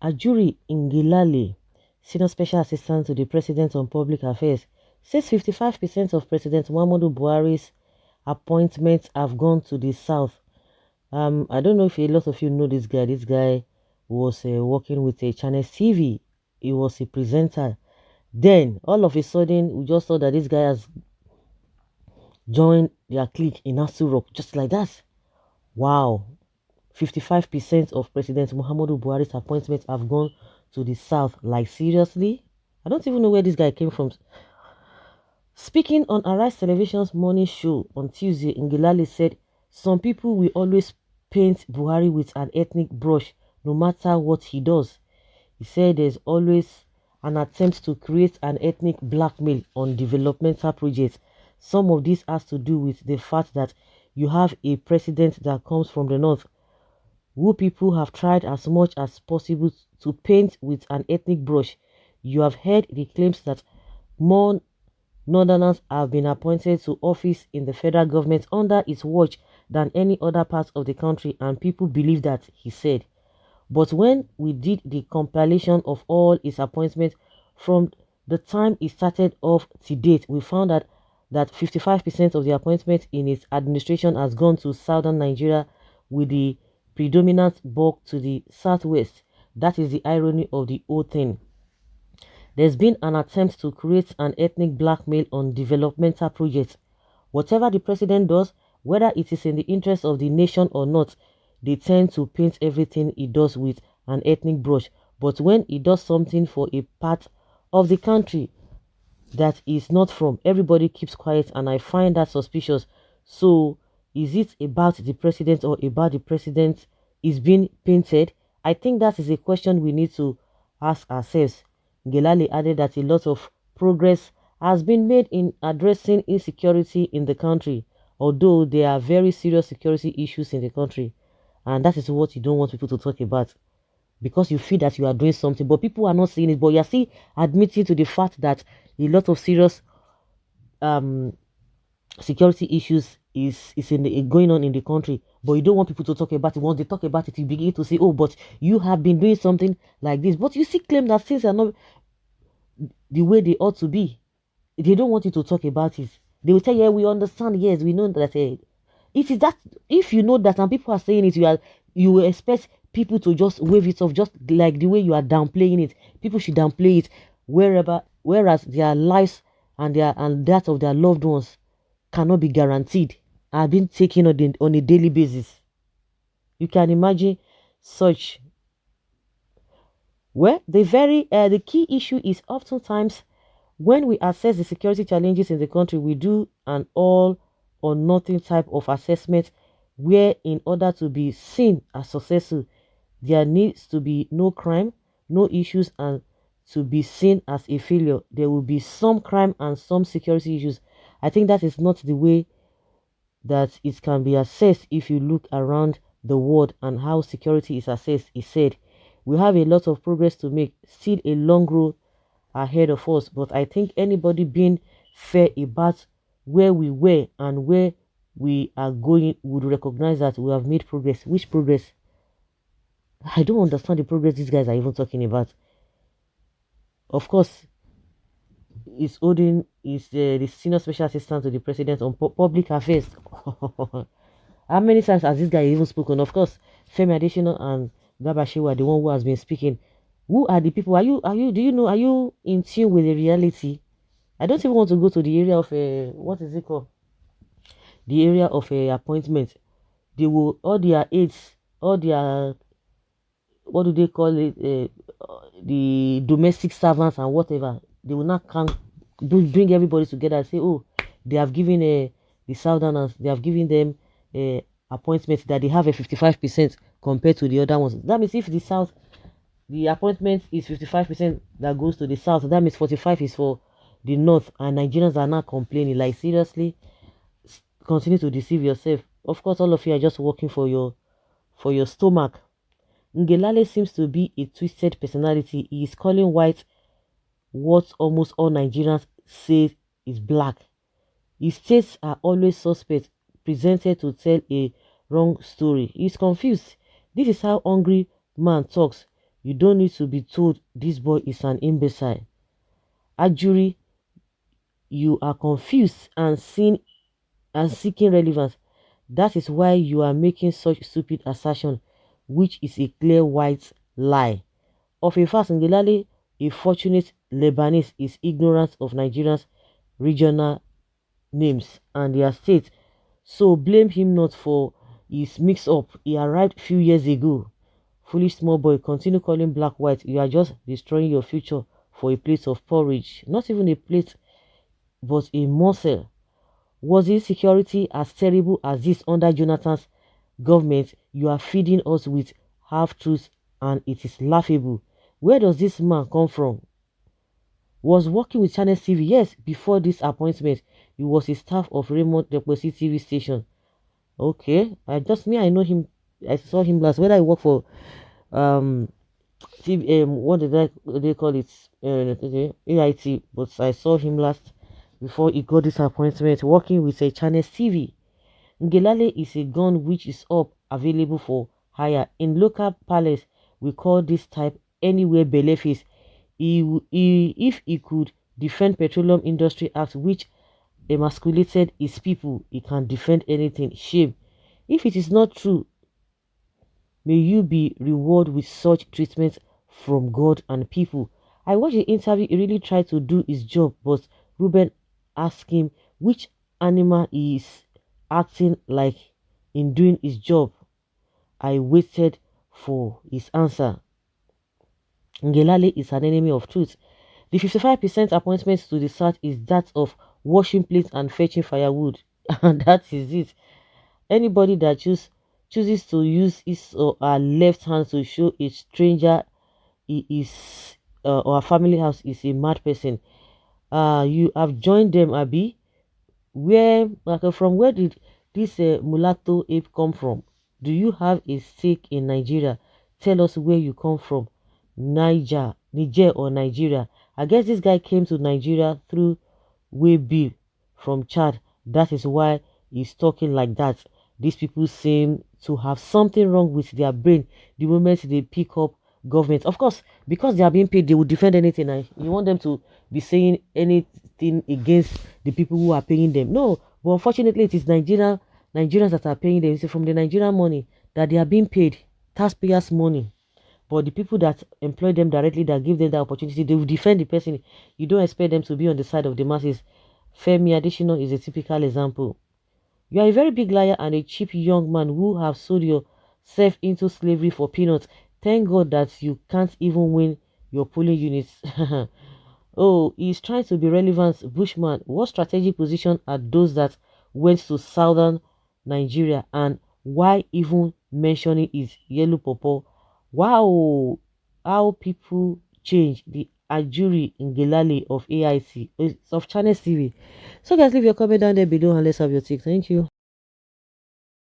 Ajuri Ngilale, Senior Special Assistant to the President on Public Affairs, says 55% of President Muhammadu Buhari's appointments have gone to the south. I don't know if a lot of you know this guy. This guy was working with a Channel TV. He was a presenter. Then, all of a sudden, we just saw that this guy has joined their clique in Asu Rock, just like that. Wow. 55% of President Muhammadu Buhari's appointments have gone to the south. Like, seriously? I don't even know where this guy came from. Speaking on Arise Television's morning show on Tuesday, Ngilali said, some people will always paint Buhari with an ethnic brush no matter what he does. He said there's always an attempt to create an ethnic blackmail on developmental projects. Some of this has to do with the fact that you have a president that comes from the north, who people have tried as much as possible to paint with an ethnic brush. You have heard the claims that more Northerners have been appointed to office in the federal government under his watch than any other part of the country, and people believe that, he said. But when we did the compilation of all his appointments from the time he started off to date, we found that 55% of the appointments in his administration has gone to southern Nigeria, with the predominant bulk to the southwest. That is the irony of the whole thing. There's been an attempt to create an ethnic blackmail on developmental projects. Whatever the president does, whether it is in the interest of the nation or not, they tend to paint everything he does with an ethnic brush. But when he does something for a part of the country that is not from, everybody keeps quiet, and I find that suspicious. So, is it about the president or about the president is being painted? I think that is a question we need to ask ourselves. Gelali added that a lot of progress has been made in addressing insecurity in the country, although there are very serious security issues in the country, and that is what you don't want people to talk about, because you feel that you are doing something, but people are not seeing it. But you are still admitting to the fact that a lot of serious um security issues is going on in the country, but you don't want people to talk about it. Once they talk about it, you begin to say, oh, but you have been doing something like this, but you still claim that things are not the way they ought to be. They don't want you to talk about it. They will tell you, yeah, we understand, yes, we know that. It is that, if you know that and people are saying it, you will expect people to just wave it off, just like the way you are downplaying it. People should downplay it whereas their lives and that of their loved ones cannot be guaranteed, are being taken on a daily basis. You can imagine such. Well, the key issue is oftentimes when we assess the security challenges in the country, we do an all or nothing type of assessment, where in order to be seen as successful, there needs to be no crime, no issues, and to be seen as a failure, there will be some crime and some security issues. I think that is not the way that it can be assessed. If you look around the world and how security is assessed, he said, we have a lot of progress to make, still a long road ahead of us, but I think anybody being fair about where we were and where we are going would recognize that we have made progress. Which progress? I don't understand the progress these guys are even talking about. Of course, Odin is the senior special assistant to the president on public affairs. How many times has this guy even spoken? Of course, Femi Adesina and Gabashi were the one who has been speaking. Who are the people? Do you know, are you in tune with the reality? I don't even want to go to the area of what is it called? The area of appointment. They will, all their aides, all their, what do they call it? The domestic servants and whatever. They will not come, bring everybody together and say, oh, they have given the southerners, they have given them appointments that they have a 55% compared to the other ones. That means if the south, the appointment is 55% that goes to the south, that means 45 is for the north, and Nigerians are not complaining. Like, seriously, continue to deceive yourself. Of course, all of you are just working for your stomach. Ngelale seems to be a twisted personality. He is calling white what almost all Nigerians say is black. His states are always suspect, presented to tell a wrong story. He's confused. This is how hungry man talks. You don't need to be told this boy is an imbecile. Ajuri, you are confused and seeking relevance. That is why you are making such stupid assertion, which is a clear white lie. Of a fact, Ngelale, a fortunate Lebanese, is ignorant of Nigeria's regional names and their state. So blame him not for his mix-up. He arrived few years ago. Foolish small boy, continue calling black white. You are just destroying your future for a plate of porridge. Not even a plate, but a morsel. Was insecurity as terrible as this under Jonathan's government? You are feeding us with half-truths and it is laughable. Where does this man come from? Was working with Channel TV. Yes, before this appointment, he was a staff of Raymond Deposit TV station. Okay, I know him. I saw him last. Whether I work for um TV, what did they call it? Okay, AIT. But I saw him last before he got this appointment working with a Channel TV. Ngelale is a gun which is up available for hire. In local palace, we call this type anywhere beleface. If he could defend Petroleum Industry Act, which emasculated his people, he can defend anything. Shame. If it is not true, may you be rewarded with such treatment from God and people. I watched the interview. He really tried to do his job, but Ruben asked him which animal he is acting like in doing his job. I waited for his answer. Ngelale is an enemy of truth. The 55% appointment to the south is that of washing plates and fetching firewood. And that is it. Anybody that chooses to use his or her left hand to show a stranger he is or a family house is a mad person. You have joined them, Abi. Where, like, from where did this mulatto ape come from? Do you have a stake in Nigeria? Tell us where you come from. Niger or Nigeria. I guess this guy came to Nigeria through Waybill from Chad. That is why he's talking like that. These people seem to have something wrong with their brain the moment they pick up government. Of course, because they are being paid, they will defend anything. And you want them to be saying anything against the people who are paying them. No, but unfortunately, it is Nigerians that are paying them. It's from the Nigerian money that they are being paid, taxpayers' money. But the people that employ them directly, that give them the opportunity, they will defend the person. You don't expect them to be on the side of the masses. Femi Additional is a typical example. You are a very big liar and a cheap young man who have sold yourself into slavery for peanuts. Thank God that you can't even win your polling units. Oh, he's trying to be relevant. Bushman, what strategic position are those that went to southern Nigeria, and why even mentioning is yellow purple? Wow, how people change. The Ajuri Ngelale of AIC, of Channel TV. So guys, leave your comment down there below and let's have your take. Thank you.